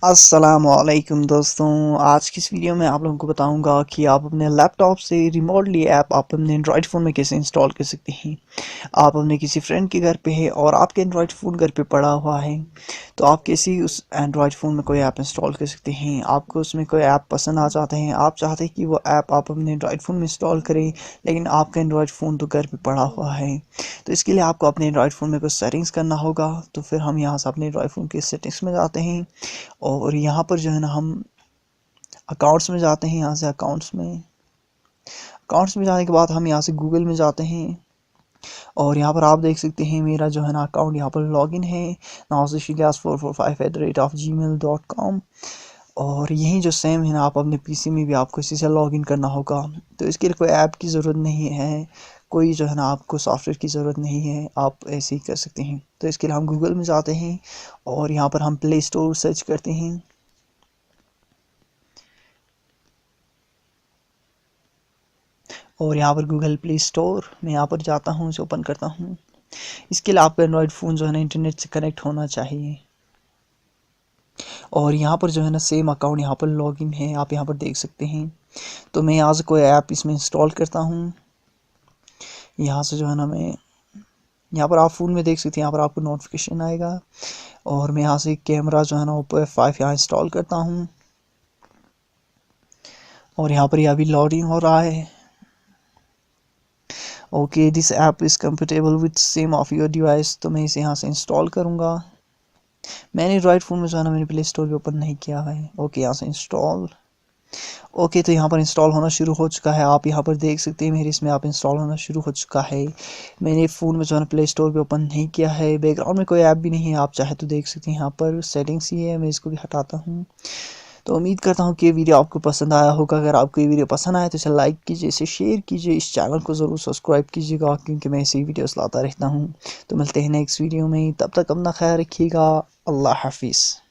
अस्सलामुअलैकुम दोस्तों, आज की इस वीडियो में आप लोगों को बताऊंगा कि आप अपने लैपटॉप से रिमोटली ऐप आप अपने एंड्रॉयड फ़ोन में कैसे इंस्टॉल कर सकते हैं। आप अपने किसी फ्रेंड के घर पे है और आपके एंड्रॉयड फ़ोन घर पे पड़ा हुआ है, तो आप कैसे उस एंड्रॉयड फ़ोन में कोई ऐप इंस्टॉल कर सकते हैं। आपको उसमें कोई ऐप पसंद आ जाते हैं, आप चाहते हैं कि वो ऐप आप अपने एंड्रॉयड फ़ोन में इंस्टॉल करें, लेकिन आपका एंड्रॉयड फ़ोन तो घर पे पड़ा हुआ है। तो इसके लिए आपको अपने एंड्रॉयड फ़ोन में कुछ सेटिंग्स करना होगा। तो फिर हम यहाँ से अपने एंड्रॉयड फ़ोन के सेटिंग्स में जाते हैं और यहाँ पर जो है ना हम अकाउंट्स में जाते हैं। यहाँ से अकाउंट्स में जाने के बाद हम यहाँ से गूगल में जाते हैं और यहाँ पर आप देख सकते हैं मेरा जो है ना अकाउंट यहाँ पर लॉगिन है nawazilyas445@gmail.com। और यही जो सेम है ना आप अपने पीसी में भी आपको इसी से लॉगिन करना होगा। तो इसके लिए कोई ऐप की ज़रूरत नहीं है, कोई जो है ना आपको सॉफ्टवेयर की ज़रूरत नहीं है, आप ऐसे ही कर सकते हैं। तो इसके लिए हम गूगल में जाते हैं और यहाँ पर हम प्ले स्टोर सर्च करते हैं और यहाँ पर गूगल प्ले स्टोर में यहाँ पर जाता हूँ, इसे ओपन करता हूँ। इसके लिए आपका एंड्रॉयड फ़ोन जो है ना इंटरनेट से कनेक्ट होना चाहिए और यहाँ पर जो है ना सेम अकाउंट यहाँ पर लॉगिन है, आप यहाँ पर देख सकते हैं। तो मैं यहाँ से कोई ऐप इसमें इंस्टॉल करता हूँ। यहाँ से जो है ना मैं यहाँ पर आप फ़ोन में देख सकते हैं, यहाँ पर आपको नोटिफिकेशन आएगा और मैं यहाँ से कैमरा जो है ना ओप्पो F5 यहाँ इंस्टॉल करता हूँ और यहाँ पर यह अभी लोडिंग हो रहा है। Okay, this app is compatible with same of your device. तो मैं इसे यहाँ से इंस्टॉल करूँगा। मैंने राइट फ़ोन में जो है ना मैंने प्ले स्टोर भी ओपन नहीं किया है। ओके, यहाँ से इंस्टॉल। ओके, तो यहाँ पर इंस्टॉल होना शुरू हो चुका है, आप यहाँ पर देख सकते हैं मेरे इसमें आप इंस्टॉल होना शुरू हो चुका है। मैंने फ़ोन में जो है ना प्ले स्टोर भी ओपन नहीं किया है, बैकग्राउंड में कोई ऐप भी नहीं है, आप चाहे तो देख सकते हैं। यहाँ पर सेटिंग्स ही है, मैं इसको भी हटाता हूँ। तो उम्मीद करता हूँ कि ये वीडियो आपको पसंद आया होगा। अगर आपको ये वीडियो पसंद आया तो इसे लाइक कीजिए, इसे शेयर कीजिए, इस चैनल को ज़रूर सब्सक्राइब कीजिएगा क्योंकि मैं ऐसी वीडियोस लाता रहता हूँ। तो मिलते हैं नेक्स्ट वीडियो में, तब तक अपना ख्याल रखिएगा। अल्लाह हाफिज़।